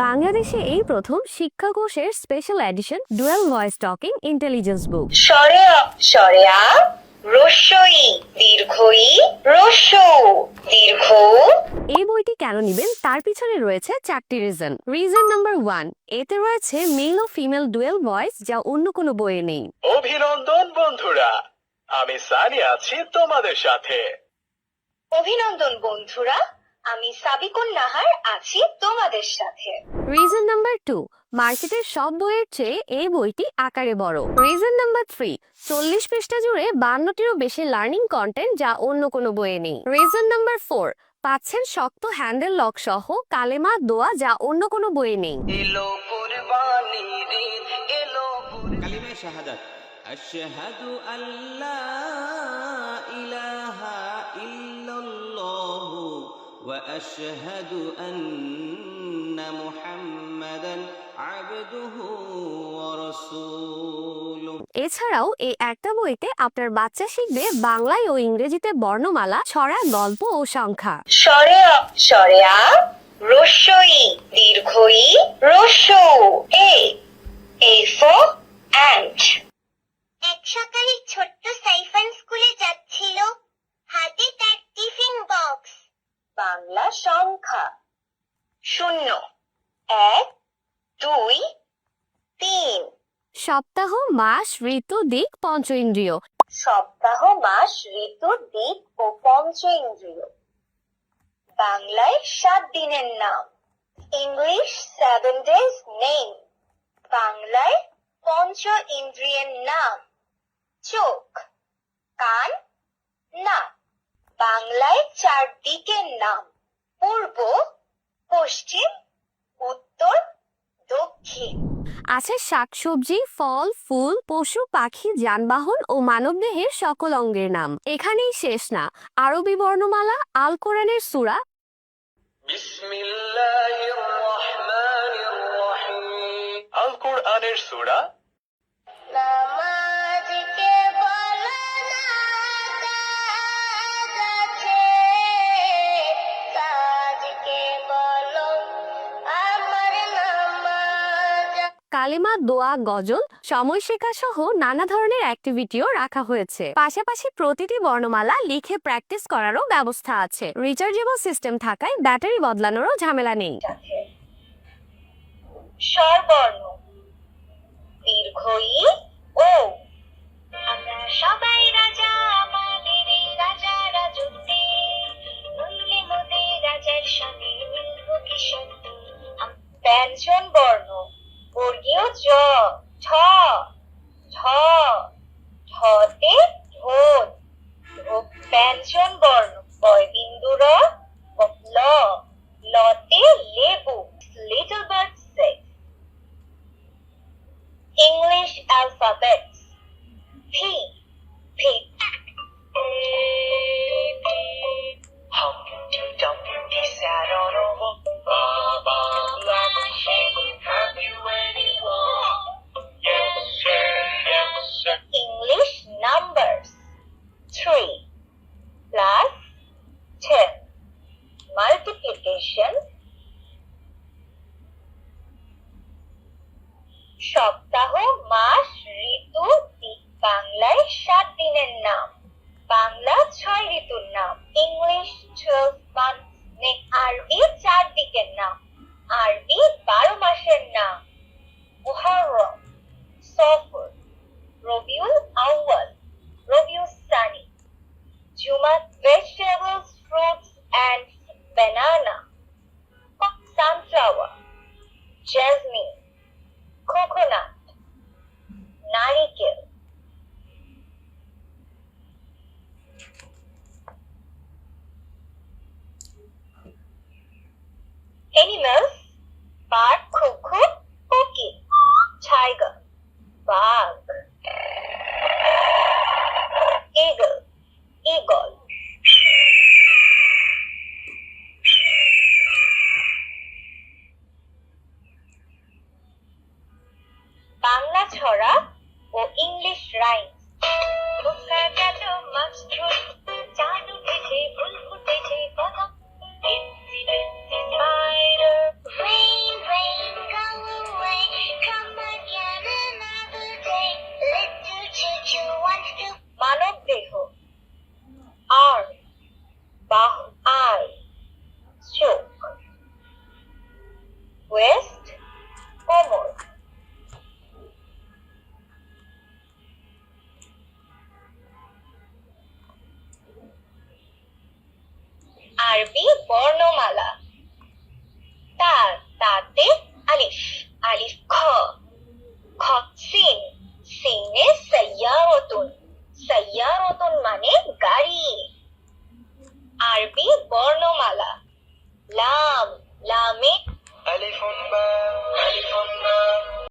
বাংলাদেশে এই প্রথম শিক্ষা কোষের special edition dual voice talking intelligence বুক। স্বরে স্বরে আ রস্যই দীর্ঘই রস্যৌ দীর্ঘ। এই বইটি কেন নিবেন তার পিছনে রয়েছে 4টি রিজন। রিজন নাম্বার 1, এতে রয়েছে মেল ও ফিমেল ডুয়াল ভয়েস যা অন্য কোনো বইয়ে নেই। অভিনন্দন বন্ধুরা, আমি সানি আছি তোমাদের সাথে। অভিনন্দন বন্ধুরা, আমি সাবিকুন নাহার আছি তোমাদের সাথে। রিজন নাম্বার 2, মার্কেটের সব বইয়ের চেয়ে এই বইটি আকারে বড়। রিজন নাম্বার 3, 40 পৃষ্ঠা জুড়ে 52টিরও বেশি লার্নিং কন্টেন্ট যা অন্য কোনো বইয়ে নেই। রিজন নাম্বার 4, পাচ্ছেন শক্ত হ্যান্ডেল লক সহ কালেমা দোয়া যা অন্য কোনো বইয়ে নেই। কালিমা শাহাদাত আশহাদু আল্লা ইলাহা ইল্লাল্লাহু ওয়া আশহাদু আন্না মুহাম্মাদান আবদুহু ওয়া রাসূলুহু। এছাড়াও এই একটা বইতে আপনার বাচ্চা শিখবে বাংলায় ও ইংরেজিতে বর্ণমালা, ছড়া, গল্প ও সংখ্যা। স্বরে স্বরে আ রস্যই দীর্ঘই রস্যৌ এ ফর অ্যান্ট। এক সকালে ছোট্ট সাইফান স্কুলে যাচ্ছিল, হাতে তার টিফিন বক্স। বাংলা সংখ্যা 0 1 2 3। সপ্তাহ, মাস, ঋতু, দিক, পঞ্চ ইন্দ্রিয়। সপ্তাহ, মাস, ঋতু, দিক ও পঞ্চ ইন্দ্রিয়। বাংলায় 7 দিনের নাম। English 7 days name. বাংলায় পঞ্চ ইন্দ্রিয়ের নাম চোখ, কান, নাক। বাংলায় 4 দিকের নাম পূর্ব, পশ্চিম, উত্তর, দক্ষিণ। আছে শাকসবজি, ফল, ফুল, পশু, পাখি, যানবাহন ও মানবদেহের সকল অঙ্গের নাম। এখানেই শেষ না, আরবি বর্ণমালা, আল কোরআনের সূরা, বিসমিল্লাহির রহমানির রহিম, আল কোরআনের সূরা, নামাজকে বলো না কাছে, কাজকে বলো আমার নামাজ। কালেমা, দোয়া, গজল, সময়শিক্ষা সহ নানা ধরনের অ্যাক্টিভিটিও রাখা হয়েছে। পাশাপাশি প্রতিটি বর্ণমালা লিখে প্র্যাকটিস করারও ব্যবস্থা আছে। রিচার্জেবল সিস্টেম থাকায় ব্যাটারি বদলানোরও ঝামেলা নেই। স্বরবর্ণ দীর্ঘই ও। আমরা সবাই রাজা, আমাদের এই রাজা রাজত্বে, নইলে মোদের রাজার সাথে মিলব কি সত্যি। ব্যঞ্জন বর্ণ বর্গীয় জ, ঠ, ঝ, ঝতে ঢোল। ব্যঞ্জন বর্ণ বয়বিন্দু র, ল, লতে লেবু। Little bird six. English alphabets. P, pig. Humpty Dumpty sat on a wall. Baba, black sheep, have you any wool? Yes, sir, yes, sir. English numbers. 3 plus 10. Multiplication. সপ্তাহ, মাস, ঋতু, দিক। বাংলায় 7 দিনের নাম। বাংলা 6 ঋতুর নাম। English 12 months name. আরবি 4 দিকের নাম। আরবি 12 মাসের নাম। মুহররম, সফর, Rabiul Awal, Rabiul Sunny. জুমাত, vegetables, fruits and banana. Sunflower, jasmine, coconut, নারিকেল। Animals, বাঘ, খোখো, কোকিল। Tiger, বাঘ। Eagle, eagle. বাংলা ছড়া ও ইংলিশ রাইমস। মাছ ঝোল, চাঁদ উঠেছে, ফুল ফুটেছে, কদম। Itsy bitsy spider, rain, rain. আরবি বর্ণমালা